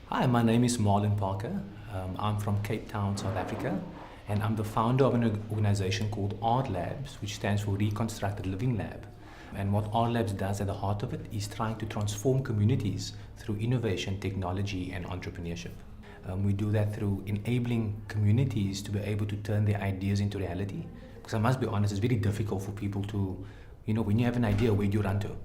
Hi, my name is Marlon Parker. I'm from Cape Town, South Africa, and I'm the founder of an organization called Art Labs, which stands for Reconstructed Living Lab. And what Art Labs does at the heart of it is trying to transform communities through innovation, technology, and entrepreneurship. We do that through enabling communities to be able to turn their ideas into reality. Because I must be honest, it's very difficult for people to, when you have an idea, where do you run to?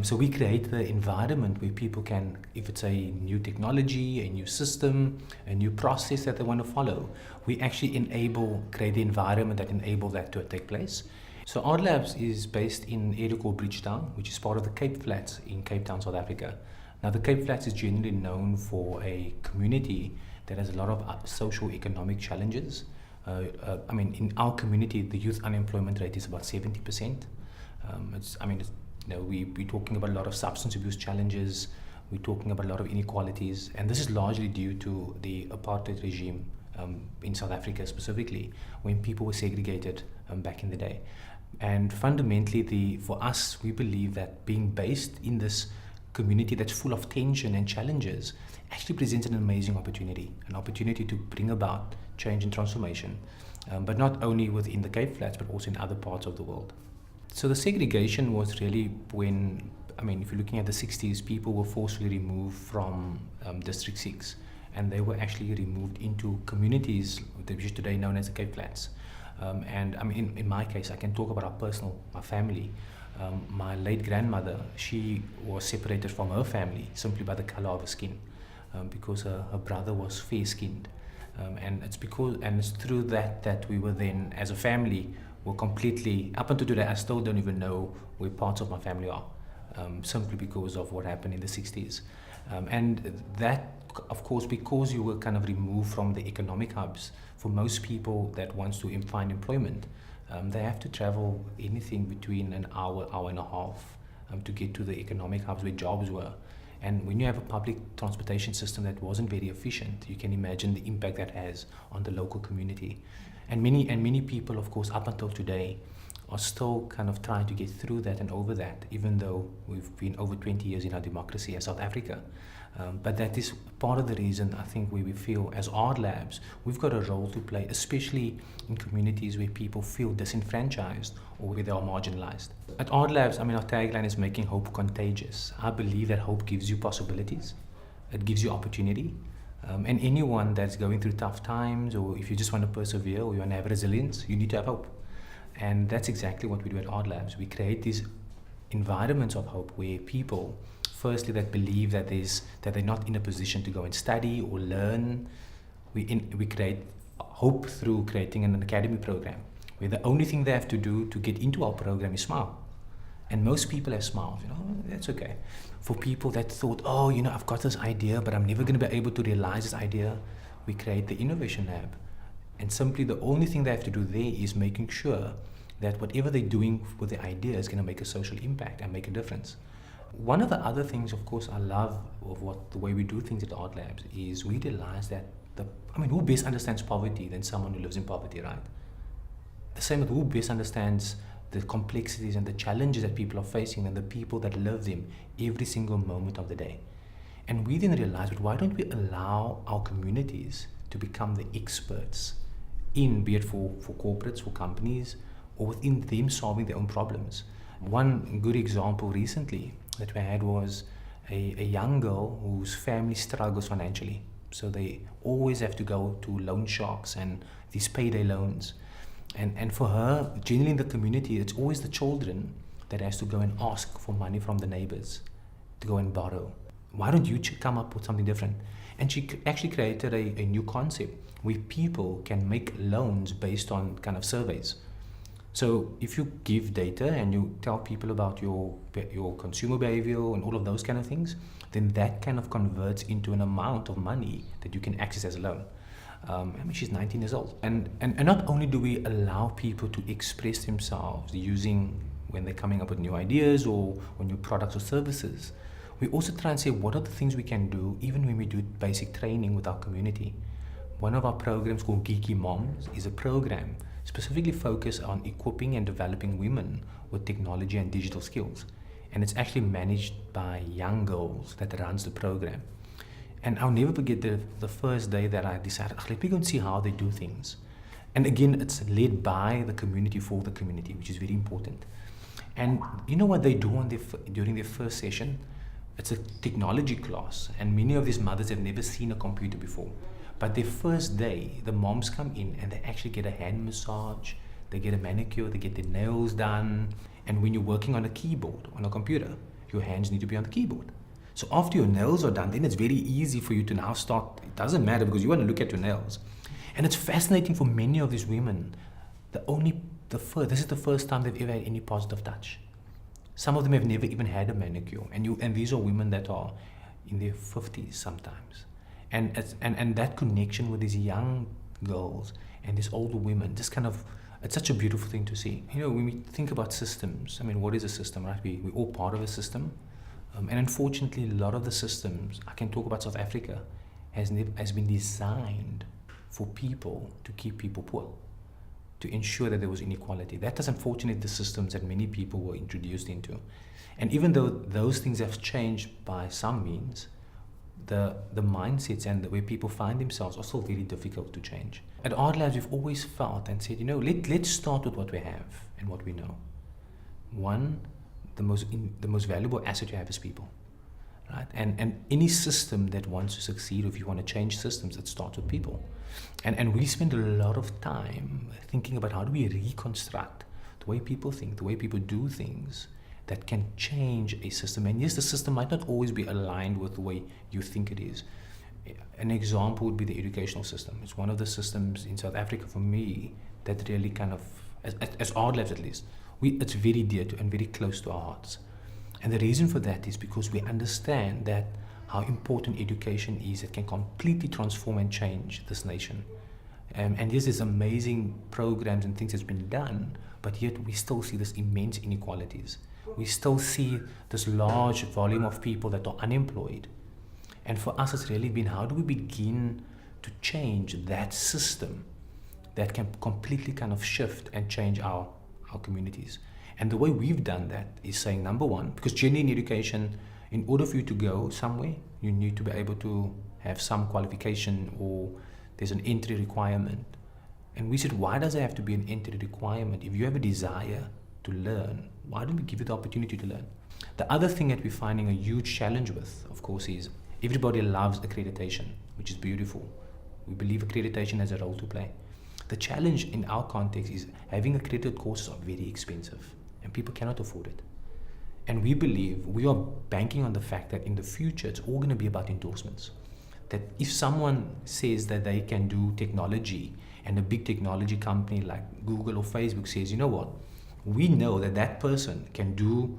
So we create the environment where people can, if it's a new technology, a new system, a new process that they want to follow, we actually create the environment that enable that to take place. So Art Labs is based in an area called Bridgetown, which is part of the Cape Flats in Cape Town, South Africa. Now the Cape Flats is generally known for a community that has a lot of social economic challenges. In our community, the youth unemployment rate is about 70%. We're talking about a lot of substance abuse challenges. We're talking about a lot of inequalities, and this is largely due to the apartheid regime in South Africa specifically, when people were segregated back in the day. And fundamentally, for us, we believe that being based in this community that's full of tension and challenges actually presents an amazing opportunity, an opportunity to bring about change and transformation, but not only within the Cape Flats, but also in other parts of the world. So the segregation was really when, if you're looking at the 60s, people were forcefully removed from District 6, and they were actually removed into communities which is today known as the Cape Flats. In my case, I can talk about my family. My late grandmother, she was separated from her family simply by the color of her skin, because her brother was fair-skinned. It's through that we were then, as a family, were completely, up until today, I still don't even know where parts of my family are, simply because of what happened in the 60s. And that, of course, because you were kind of removed from the economic hubs, for most people that wants to find employment, they have to travel anything between an hour and a half to get to the economic hubs where jobs were. And when you have a public transportation system that wasn't very efficient, you can imagine the impact that has on the local community. And many people, of course, up until today, are still kind of trying to get through that and over that, even though we've been over 20 years in our democracy as South Africa. But that is part of the reason, I think, where we feel as Art Labs, we've got a role to play, especially in communities where people feel disenfranchised or where they are marginalized. At Art Labs, our tagline is making hope contagious. I believe that hope gives you possibilities, it gives you opportunity. And anyone that's going through tough times, or if you just want to persevere or you want to have resilience, you need to have hope. And that's exactly what we do at Art Labs. We create these environments of hope where people, firstly, that believe that they're not in a position to go and study or learn. We create hope through creating an academy program where the only thing they have to do to get into our program is smile. And most people have smiles, that's okay. For people that thought, I've got this idea, but I'm never going to be able to realize this idea, we create the Innovation Lab. And simply the only thing they have to do there is making sure that whatever they're doing with the idea is going to make a social impact and make a difference. One of the other things, of course, I love of the way we do things at Art Labs is we realize that who best understands poverty than someone who lives in poverty, right? The same with who best understands the complexities and the challenges that people are facing and the people that live them every single moment of the day. And we then realized, why don't we allow our communities to become the experts be it for corporates, for companies, or within them solving their own problems. One good example recently that we had was a young girl whose family struggles financially. So they always have to go to loan sharks and these payday loans. And for her, generally in the community, it's always the children that has to go and ask for money from the neighbors to go and borrow. Why don't you come up with something different? And she actually created a new concept where people can make loans based on kind of surveys. So if you give data and you tell people about your consumer behavior and all of those kind of things, then that kind of converts into an amount of money that you can access as a loan. She's 19 years old. And not only do we allow people to express themselves when they're coming up with new ideas or new products or services, we also try and say, what are the things we can do even when we do basic training with our community? One of our programs called Geeky Moms is a program specifically focused on equipping and developing women with technology and digital skills. And it's actually managed by young girls that runs the program. And I'll never forget the first day that I decided, let me go and see how they do things. And again, it's led by the community for the community, which is very important. And you know what they do during their first session? It's a technology class, and many of these mothers have never seen a computer before. But their first day, the moms come in and they actually get a hand massage, they get a manicure, they get their nails done. And when you're working on a keyboard, on a computer, your hands need to be on the keyboard. So after your nails are done, then it's very easy for you to now start. It doesn't matter because you want to look at your nails. And it's fascinating for many of these women. This is the first time they've ever had any positive touch. Some of them have never even had a manicure. And these are women that are in their 50s sometimes. And that connection with these young girls and these older women, it's such a beautiful thing to see. You know, when we think about systems, I mean, what is a system, right? We're all part of a system. And unfortunately, a lot of the systems, I can talk about South Africa, has been designed for people to keep people poor, to ensure that there was inequality. That is unfortunately the systems that many people were introduced into. And even though those things have changed by some means, the mindsets and the way people find themselves are still very difficult to change. At Art Labs, we've always felt and said, let's start with what we have and what we know. One, the most valuable asset you have is people, right? And any system that wants to succeed, or if you want to change systems, it starts with people. And we spend a lot of time thinking about how do we reconstruct the way people think, the way people do things that can change a system. And yes, the system might not always be aligned with the way you think it is. An example would be the educational system. It's one of the systems in South Africa for me that really kind of, as Art Labs at least, it's very dear to and very close to our hearts. And the reason for that is because we understand that how important education is. It can completely transform and change this nation. And yes, there's amazing programs and things that's been done, but yet we still see this immense inequalities. We still see this large volume of people that are unemployed. And for us, it's really been, how do we begin to change that system that can completely kind of shift and change our communities? And the way we've done that is saying, number one, because generally in education, in order for you to go somewhere, you need to be able to have some qualification, or there's an entry requirement. And we said, why does there have to be an entry requirement? If you have a desire to learn, why don't we give you the opportunity to learn? The other thing that we're finding a huge challenge with, of course, is everybody loves accreditation, which is beautiful. We believe accreditation has a role to play. The challenge in our context is having accredited courses are very expensive and people cannot afford it. And we believe, we are banking on the fact that in the future, it's all going to be about endorsements. That if someone says that they can do technology, and a big technology company like Google or Facebook says, you know what, we know that that person can do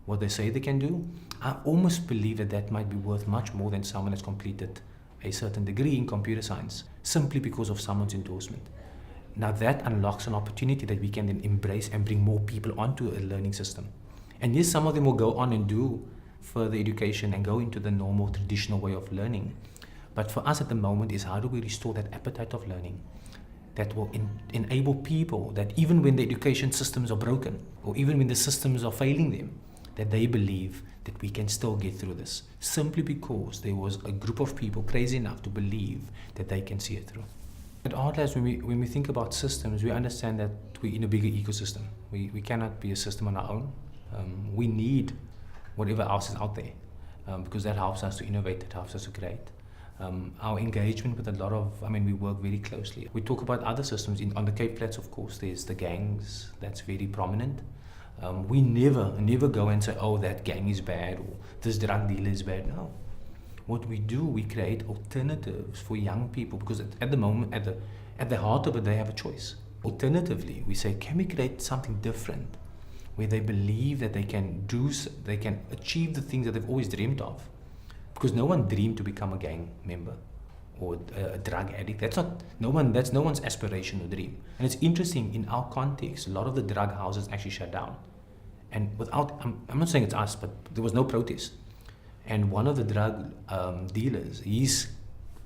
what they say they can do, I almost believe that that might be worth much more than someone that's completed a certain degree in computer science, simply because of someone's endorsement. Now that unlocks an opportunity that we can then embrace and bring more people onto a learning system. And yes, some of them will go on and do further education and go into the normal traditional way of learning. But for us at the moment is, how do we restore that appetite of learning that will enable people that even when the education systems are broken, or even when the systems are failing them, that they believe that we can still get through this, simply because there was a group of people crazy enough to believe that they can see it through. At Art Labs, when we think about systems, we understand that we're in a bigger ecosystem. We cannot be a system on our own. We need whatever else is out there, because that helps us to innovate, that helps us to create. Our engagement with a lot of, we work very closely. We talk about other systems. On the Cape Flats, of course, there's the gangs, that's very prominent. We never go and say, oh, that gang is bad, or this drug dealer is bad. No. What we do, we create alternatives for young people, because at the moment, at the heart of it, they have a choice. Alternatively, we say, can we create something different, where they believe that they can achieve the things that they've always dreamed of? Because no one dreamed to become a gang member or a drug addict. That's no one's aspiration or dream. And it's interesting, in our context, a lot of the drug houses actually shut down. And I'm not saying it's us, but there was no protest. And one of the drug dealers, his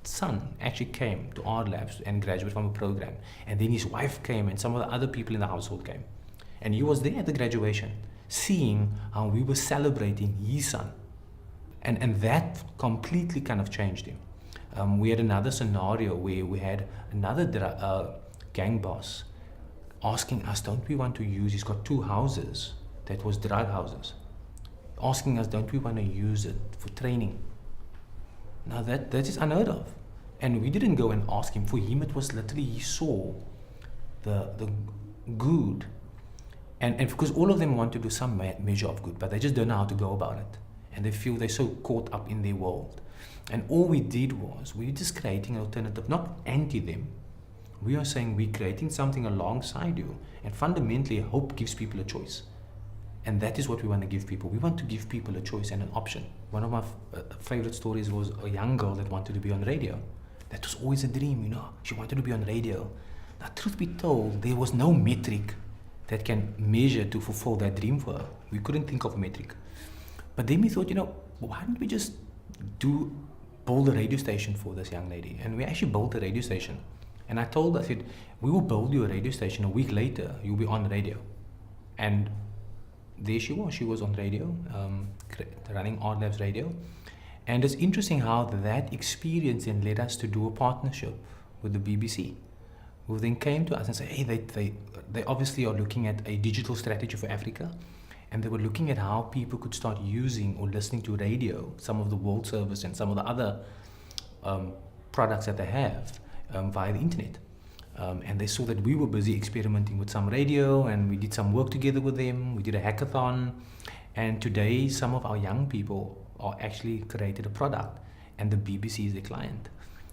son actually came to Art Labs and graduated from a program. And then his wife came, and some of the other people in the household came. And he was there at the graduation, seeing how we were celebrating his son. And that completely kind of changed him. We had another scenario where we had another gang boss asking us, don't we want to use, he's got 2 houses that was drug houses, asking us, don't we want to use it for training? Now that is unheard of. And we didn't go and ask him. For him, it was literally, he saw the good. And because all of them want to do some measure of good, but they just don't know how to go about it. And they feel they're so caught up in their world. And all we did was, we were just creating an alternative, not anti them. We are saying we're creating something alongside you. And fundamentally, hope gives people a choice. And that is what we want to give people. We want to give people a choice and an option. One of my favorite stories was a young girl that wanted to be on radio. That was always a dream, you know. She wanted to be on radio. Now, truth be told, there was no metric that can measure to fulfill that dream for her. We couldn't think of a metric. But then we thought, you know, why don't we just build a radio station for this young lady? And we actually built a radio station. And I told her, I said, we will build you a radio station. A week later, you'll be on radio. And there she was. She was on radio, running Art Labs Radio. And it's interesting how that experience then led us to do a partnership with the BBC, who then came to us and said, hey, they obviously are looking at a digital strategy for Africa. And they were looking at how people could start using or listening to radio, some of the World Service and some of the other products that they have via the internet. And they saw that we were busy experimenting with some radio, and we did some work together with them. We did a hackathon, and today some of our young people are actually created a product, and the BBC is their client.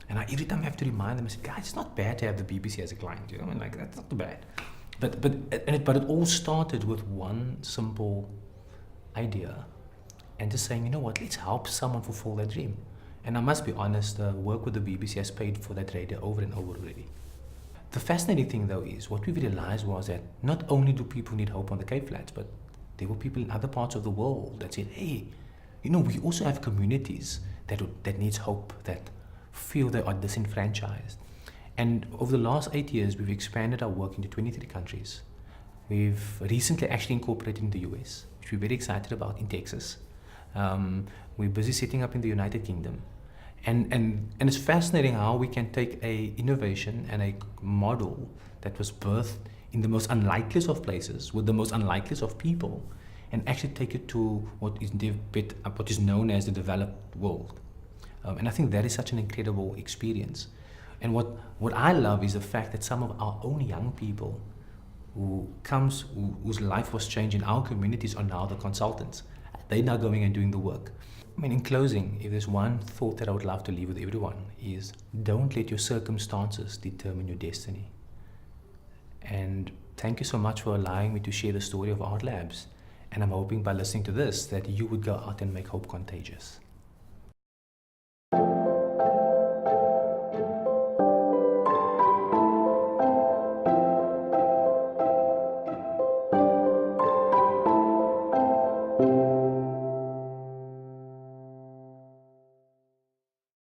And every time I have to remind them, I say, guys, it's not bad to have the BBC as a client, you know, and like that's not too bad. But it all started with one simple idea, and just saying, you know what, let's help someone fulfill their dream. And I must be honest, the work with the BBC has paid for that radio over and over already. The fascinating thing, though, is what we realized was that not only do people need hope on the Cape Flats, but there were people in other parts of the world that said, hey, you know, we also have communities that needs hope, that feel they are disenfranchised. And over the last 8 years, we've expanded our work into 23 countries. We've recently actually incorporated in the US, which we're very excited about, in Texas. We're busy setting up in the United Kingdom. And it's fascinating how we can take a innovation and a model that was birthed in the most unlikeliest of places with the most unlikeliest of people, and actually take it to what is known as the developed world. And I think that is such an incredible experience. And what I love is the fact that some of our own young people whose life was changed in our communities are now the consultants. They're now going and doing the work. I mean, in closing, if there's one thought that I would love to leave with everyone is, don't let your circumstances determine your destiny. And thank you so much for allowing me to share the story of Art Labs. And I'm hoping by listening to this that you would go out and make hope contagious.